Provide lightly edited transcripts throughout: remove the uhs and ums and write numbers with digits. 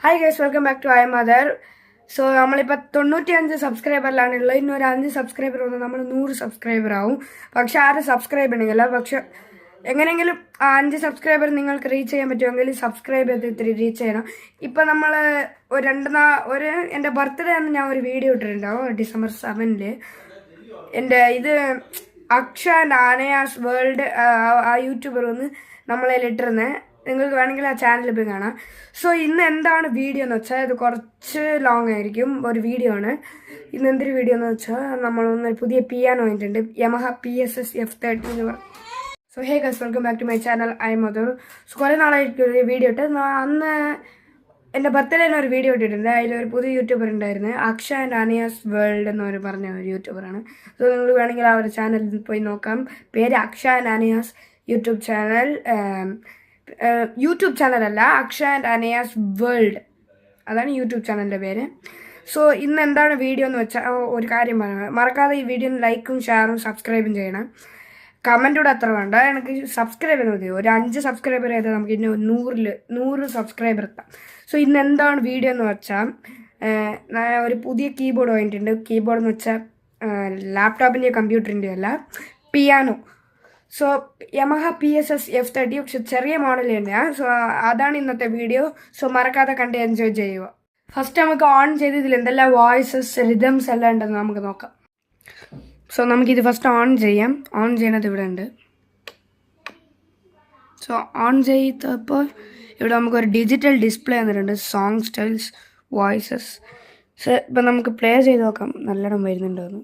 Hi guys, welcome back to I Am Mother. So നമ്മളിപ്പോൾ 95 സബ്സ്ക്രൈബറിലാണുള്ളത്. ഇന്നൊരു 5 subscriber വന്ന് നമ്മൾ 100 സബ്സ്ക്രൈബർ ആവും. പക്ഷെ ആരും സബ്സ്ക്രൈബ് ചെയ്യണമെങ്കില്ല. പക്ഷെ എങ്ങനെയെങ്കിലും 5 സബ്സ്ക്രൈബർ നിങ്ങൾക്ക് റീച്ച് ചെയ്യാൻ പറ്റുമെങ്കിൽ സബ്സ്ക്രൈബ് ചെയ്ത് റീച്ച് ചെയ്യണം. ഇപ്പം നമ്മൾ എൻ്റെ ബർത്ത്ഡേ അന്ന് ഞാൻ ഒരു വീഡിയോ ഇട്ടിട്ടുണ്ടാവും December 7th. എൻ്റെ ഇത് അക്ഷ ആൻഡ് ആനയാസ് വേൾഡ് ആ യൂട്യൂബർ വന്ന് നമ്മളതിൽ ഇട്ടിരുന്നത്. നിങ്ങൾക്ക് വേണമെങ്കിൽ ആ ചാനൽ പോയി കാണാം. സോ ഇന്ന് എന്താണ് വീഡിയോ എന്ന് വെച്ചാൽ ഇത് കുറച്ച് ലോങ് ആയിരിക്കും ഒരു വീഡിയോ ആണ്. ഇന്ന് എന്തൊരു വീഡിയോ എന്ന് വെച്ചാൽ നമ്മളൊന്ന് പുതിയ പിയാനോ വാങ്ങിയിട്ടുണ്ട്, യമഹ PSS F30 എന്ന് പറയും. So hey guys, welcome back to my channel I am Madhur. So കുറേ നാളായിട്ട് ഒരു വീഡിയോ ഇട്ട് അന്ന് എൻ്റെ ബർത്ത്ഡേയിൽ ഒരു വീഡിയോ ഇട്ടിട്ടുണ്ട്. അതിലൊരു പുതിയ യൂട്യൂബർ ഉണ്ടായിരുന്നു, അക്ഷ ആൻഡ് ആനയാസ് വേൾഡ് എന്നൊരു പറഞ്ഞ ഒരു യൂട്യൂബറാണ്. സോ നിങ്ങൾ വേണമെങ്കിൽ ആ ഒരു ചാനലിൽ പോയി നോക്കാം. പേര് Aksha and Anayas YouTube channel. YouTube ചാനലല്ല, അക്ഷ ആൻഡ് അനയാസ് വേൾഡ്, അതാണ് യൂട്യൂബ് ചാനലിൻ്റെ പേര്. സോ ഇന്ന് എന്താണ് വീഡിയോ എന്ന് വെച്ചാൽ ഒരു കാര്യം പറയാം. മറക്കാതെ ഈ വീഡിയോന് ലൈക്കും ഷെയറും സബ്സ്ക്രൈബും ചെയ്യണം. കമൻറ്റൂടെ അത്ര വേണ്ട, എനിക്ക് സബ്സ്ക്രൈബ് ചെയ്താൽ മതി. ഒരു 5 സബ്സ്ക്രൈബർ ചെയ്താൽ നമുക്ക് ഇന്ന് 100 സബ്സ്ക്രൈബർ എത്താം. സോ ഇന്ന് എന്താണ് വീഡിയോ എന്ന് വെച്ചാൽ ഞാൻ ഒരു പുതിയ കീബോർഡ് വാങ്ങിയിട്ടുണ്ട്. കീബോർഡ് എന്ന് വെച്ചാൽ ലാപ്ടോപ്പിൻ്റെയോ കമ്പ്യൂട്ടറിൻ്റെയോ അല്ല, piano. So Yamaha PSS F30, പക്ഷെ ചെറിയ മോഡൽ തന്നെയാണ്. സോ അതാണ് ഇന്നത്തെ വീഡിയോ. സോ മറക്കാതെ കണ്ട് എൻജോയ് ചെയ്യുക. ഫസ്റ്റ് നമുക്ക് ഓൺ ചെയ്ത് ഇതിൽ എന്തെല്ലാം വോയിസസ് റിതംസ് എല്ലാം ഉണ്ടെന്ന് നമുക്ക് നോക്കാം. സോ നമുക്കിത് ഫസ്റ്റ് ഓൺ ചെയ്യാം. ഓൺ ചെയ്യണത് ഇവിടെ ഉണ്ട്. സോ ഓൺ ചെയ്തപ്പോൾ ഇവിടെ നമുക്കൊരു ഡിജിറ്റൽ ഡിസ്പ്ലേ വന്നിട്ടുണ്ട്, സോങ് സ്റ്റൈൽസ്, വോയിസസ്. സോ ഇപ്പം നമുക്ക് പ്ലേ ചെയ്ത് നോക്കാം നല്ലോണം വരുന്നുണ്ടോയെന്ന്.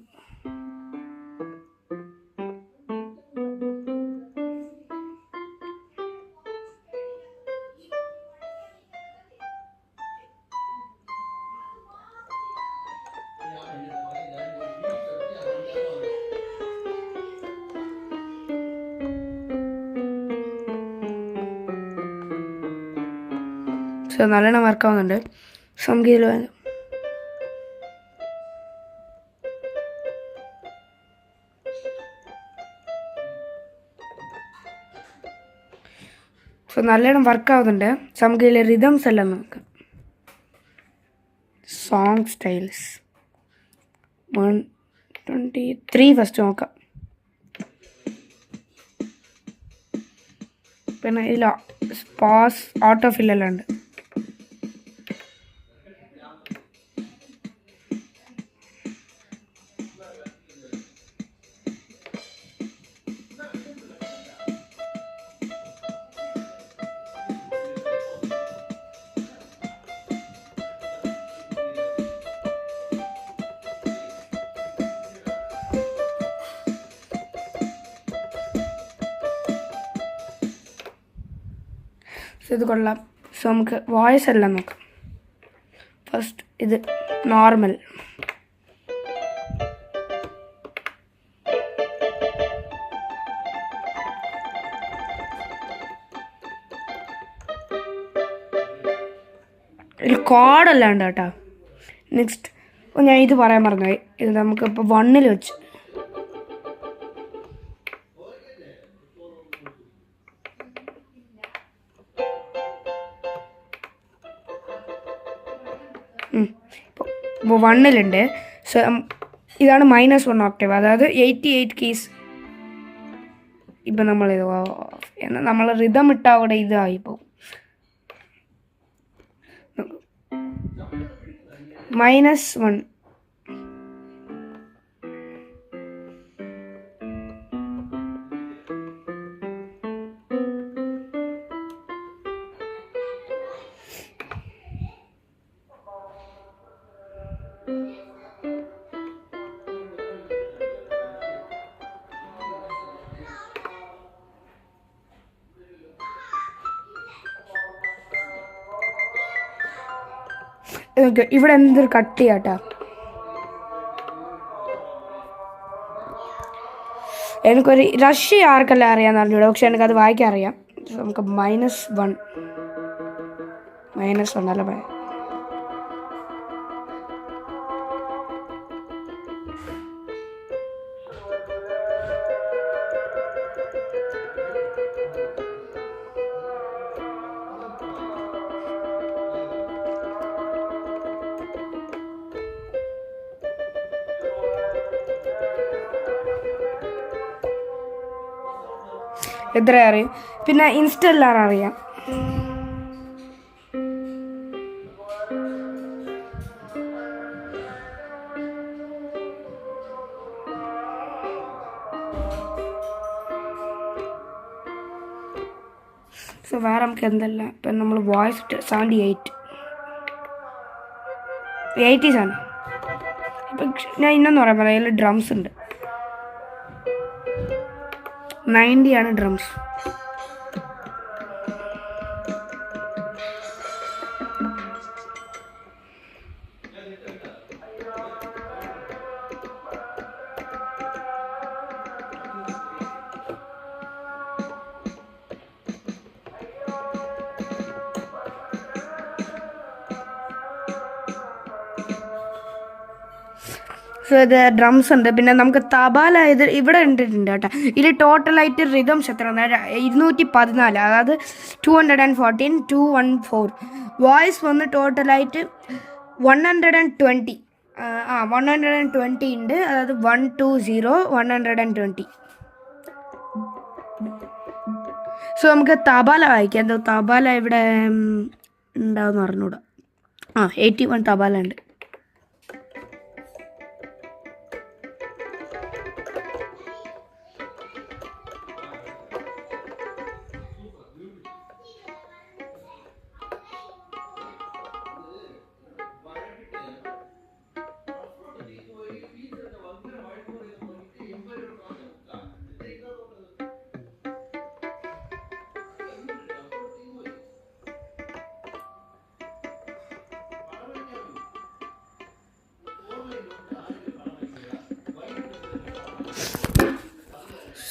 സോ നല്ലോണം വർക്കാവുന്നുണ്ട്. സോ നമുക്ക് ഇതിൽ നല്ലോണം വർക്കാവുന്നുണ്ട്. സോ നമുക്ക് ഇതിൽ റിതംസ് എല്ലാം നോക്കാം. സോങ് സ്റ്റൈൽസ് 123 ഫസ്റ്റ് നോക്കാം. പിന്നെ ഇതിൽ പാസ് ഓട്ടോ ഫില്ലെല്ലാം ഉണ്ട്. ഇത് കൊള്ളാം. സോ നമുക്ക് വോയിസ് എല്ലാം നോക്കാം. ഫസ്റ്റ് ഇത് നോർമൽ. ഇതിൽ കോഡെല്ലാം ഉണ്ട് കേട്ടോ. നെക്സ്റ്റ് ഞാൻ ഇത് പറയാൻ പറഞ്ഞുപോയി. ഇത് നമുക്കിപ്പോൾ 1 വെച്ച് ഇപ്പോൾ 1 സോ ഇതാണ് -1 ഓക്ടേവ്, അതായത് 88 കീസ്. ഇപ്പം നമ്മൾ റിതം ഇട്ടാൽ അവിടെ ഇതായിപ്പോൾ -1. ഇവിടെ എന്തൊരു കട്ട് ചെയ്യാട്ടാ. എനിക്കൊരു റഷ്യ ആർക്കെല്ലാം അറിയാമെന്ന് അറിഞ്ഞൂടാ, പക്ഷെ എനിക്കത് വായിക്കാൻ അറിയാം. നമുക്ക് -1 അല്ല പറയാം. ഇത്ര അറിയാം. പിന്നെ ഇൻസ്റ്റെല്ലാർ അറിയാം. സോ വേറെ നമുക്ക് എന്തല്ല. ഇപ്പം നമ്മൾ വോയിസ് 80s ആണ്. ഇപ്പം ഞാൻ ഇന്നെന്ന് പറയാൻ പറയാം, അതിൽ ഡ്രംസ് ഉണ്ട്. 90 ആണ് ഡ്രംസ്. സോ ഇത് ഡ്രംസ് ഉണ്ട്. പിന്നെ നമുക്ക് തബാല ഇത് ഇവിടെ ഇട്ടിട്ടുണ്ട് കേട്ടോ. ഇതിൽ ടോട്ടലായിട്ട് റിതംസ് എത്ര 214, അതായത് 214, 214. വോയിസ് വന്ന് ടോട്ടലായിട്ട് 120. 120 ഉണ്ട്, അതായത് 120, 120. സോ നമുക്ക് തബാല വായിക്കാം. എന്തോ തബാല ഇവിടെ ഉണ്ടാവുമെന്ന് പറഞ്ഞൂടാ. 81 തബാല ഉണ്ട്.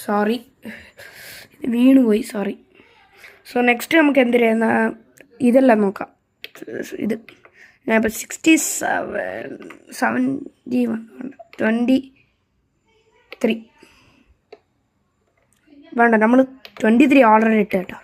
സോറി, വീണുപോയി, സോറി. സോ നെക്സ്റ്റ് നമുക്ക് എന്തിനാ ഇതെല്ലാം നോക്കാം. ഇത് ഞാനിപ്പോൾ 23 വേണ്ട, നമ്മൾ 23 ഓൾറെഡി ഇട്ട് കേട്ടോ.